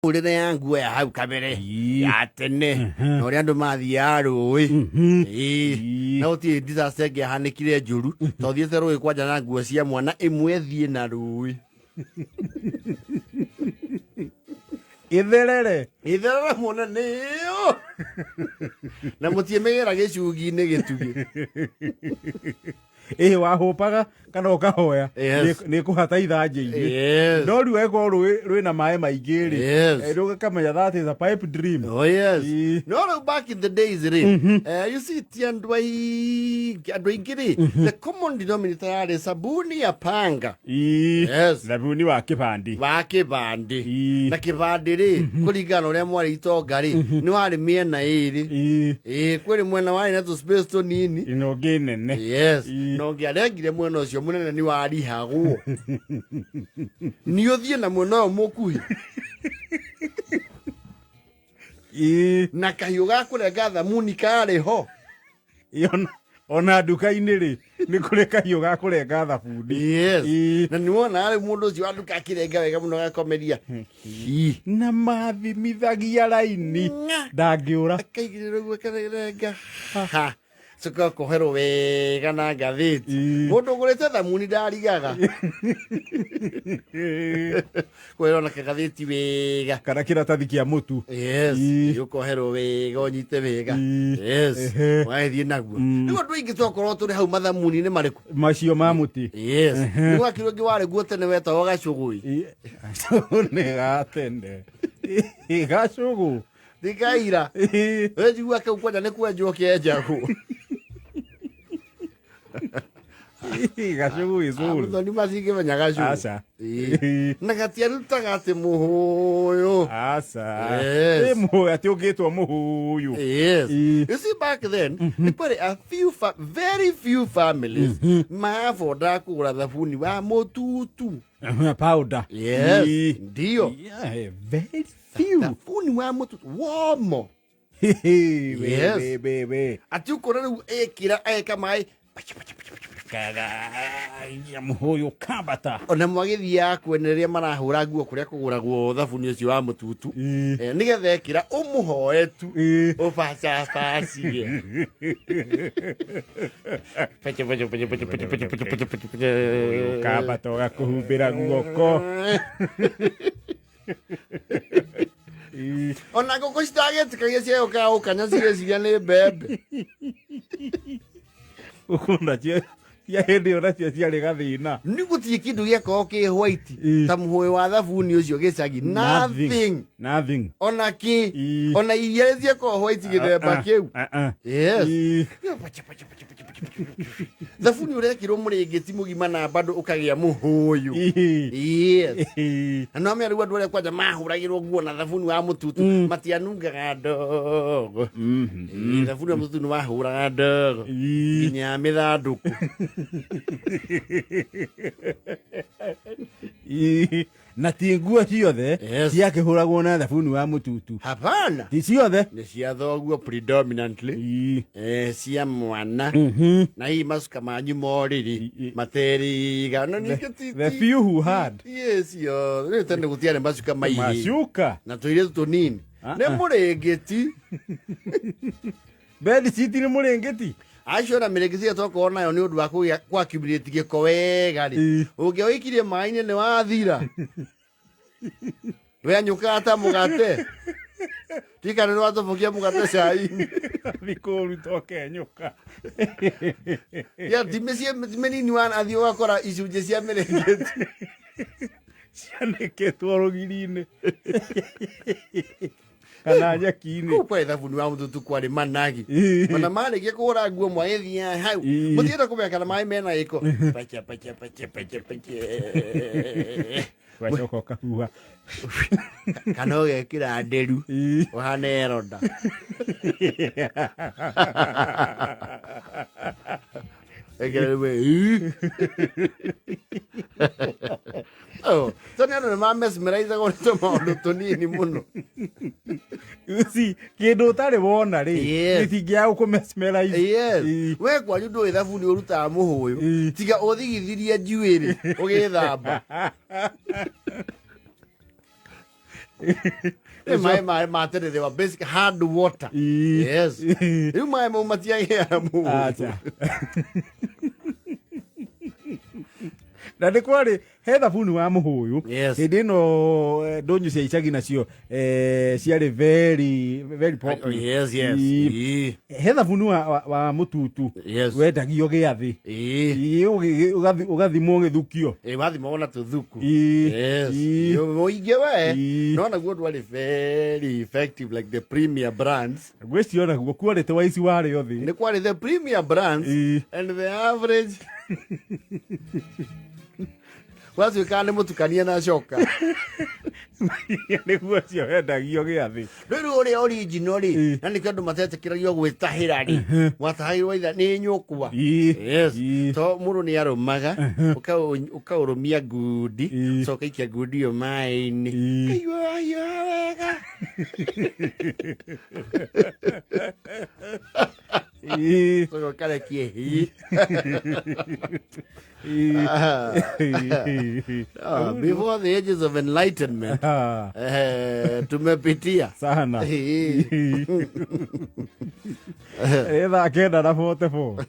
mĩhũrĩre ya nguo ya hau kabere ya tene na ũrĩa andũ mathiaga rũĩ na gũtirĩ disaster ĩngĩahanĩkire njũru to thiĩte rũĩ kwanja na nguo cia mwana ĩmwe thiĩ na rũĩ itherere mũno nĩyo na mũtiĩmĩgĩra gĩcungi-inĩ gĩtugĩ wahũpaga kana ũkahoya nĩ kũhata ithanjĩ-inĩ no rĩu eko rwĩna maĩ maingĩ-rĩ rũkamenya that is a pipe dream. No rĩu back in the days you see ti andũ aingĩ-rĩ the common denominator yarĩ sabuni ya panga thabuni wa kĩbandĩ na kĩbandĩ-rĩ kũringana na ũrĩa mwarĩ itonga-rĩ nĩ warĩ mĩena ĩrĩ kwĩrĩ mwena warĩ na tũ-space tũnini ino ũngĩ nene no ngĩarengire mwena ũcio mũnene nĩ warihagwo nĩ ũthiĩ na mwena ũyũ mũkuhĩ na kahiũ ga kũrenga thamuni karĩ ho ona nduka-inĩ-rĩ nĩ kũrĩ kahiũ ga kũrenga thabuni na nĩ wona rĩu mũndũ ũcio wa nduka akĩrenga wega mũno gakomeria na mathimithagia raini ndangĩũra akaigĩrĩra ũguo akarenga Suka kohero wega na ngathĩti mũndũ ũgũrĩte thamuni ndarigaga kwĩrwo na kagathĩti wega kana kĩratathi kĩa mũtu ũkoherwo wega ũnyite wega wagĩthiĩ naguo rĩu andũ aingĩ twakorwo tũrĩ hau mathamuni-inĩ marĩkũ macio ma mũtĩ nĩ gwakĩrwo ũngĩ warĩ guo tene wetagwo gacũgũi nĩ gatene gacũgũ Dikaira. Wejua ke ukwenda ne kwenjwo kĩenjagwo. Gacũgũ izuru. Muthoni macinge menya gacũgũ. Aca. Na gatiarutaga atĩ mũhũyũ. Aca. Mũhũyũ atĩ ũngĩtwo mũhũyũ. You see back then, a very few families maavoda kũgũra thabuni wa mũtutu. Powder. Ndio. Very few. Thabuni wa mũtutu womo. Ati ũkora rĩu ekĩra eka maĩ ya mũhũyũ kambata ona mwagĩthiaga kwenereria marahũra nguo kũrĩa kũgũragwo thabuni ũcio wa mũtutu nĩgetha ekĩra ũmũhoe tu ũbacabacie kambata ũgakũhumbĩra guoko ona ngũkũ citagĩtĩkagia ciagũkaga gũkanya cireciria nĩ mbembe ukunda cia hĩndĩ ĩyo nacio ciarĩ gathĩna nĩ gũtirĩ kĩndũ gĩakorwo kĩ white ta mũhũyũ wa thabuni ũcio gĩcagi nothing ona kĩ ona iria ciakorwo white gĩthemba kĩu thabuni ũrekĩrwo mũrĩngĩti mũgima na bado ũkagĩa mũhũyũ na no mĩa rĩu andũ arĩa kwanja mahũragĩrwo nguo na thabuni wa mũtutu matianungaga ndogo thabuni wa mũtutu nĩ wahũraga ndogo nginya mĩthandũkũ na ti nguo ciothe ciakĩhũragwo na thabuni wa mũtutu hapana ti ciothe nĩ cia thoguo predominantly cia mwana na hii macuka manyu morĩrĩ materiga no ningĩ the few who had rĩu tene gũtiarĩ macuka macuka na tũirĩtu tũnini nĩ mũrĩngĩti bedi citi nĩ mũrĩngĩti acio na mĩrĩngĩti twakorwo nayo nĩ ũndũ wa gũaccumulate gĩko wega rĩ ũngĩwĩkirie maĩ-inĩ nĩ wathira weanyũkaga ta mũgate tikana nĩ watũbũkia mũgate cai-inĩ thikũruta ũkenyũka ti mĩnini wanathiĩ ũgakora icunjĩ cia mĩrĩngĩti cianĩkĩtwo rũgiri-inĩ kana nyeki-inĩ kwa thabuni wa mũtutu kwarĩ managi ona marĩkia kũgũra nguo mwagĩthiaga hau mũtiĩte kũmenya kana maĩ mena gĩko wacoka ũkahuha kana ũgekĩra nderu ũhana eroda toni andũ nĩ mamesmeraithagwo nĩ tũmaũndũ tũnini mũno kĩndũ ũtarĩ wona rĩ gĩtingĩaga gũkũmesmeraithi we kwanyu ndũĩ thabuni ũrutaga mũhũyũ tiga ũthigithirie njuĩrĩ ũgĩthamba maĩ matere they were basic hard water. Yes. Rĩu maĩ mau matiagĩaga mũndũ. Na nĩ kwarĩ he thabuni wa mũhũyũ hĩndĩ ĩno ndũnyũ cia icagi nacio ciarĩ very popular. He thabuni wa mũtutu wendagio gĩathĩ ũgathimwo gĩthukio wathimwo na tũthuku mũingĩ we no naguo ndwarĩ very effective like the premier brands. Gwĩcio naguo kuorĩte waici warĩo thĩ nĩ kwarĩ the premier brands and the average watuĩkaga nĩ mũtukania na coka nĩguo cio wendagio gĩathĩ. Rĩu ũrĩa original rĩ na nĩkĩo andũ matetĩkĩragio gwĩtahĩra rĩ mwatahĩirwo itha nĩ nyũkwa. To mũndũ nĩ arũmaga ũkaũrũmia ngundi coka ikia ngundi ĩyo maĩ-inĩ kaigua wega coka ũkarekie hi. Before the ages of enlightenment tumepitia sana. Etha kenda na 44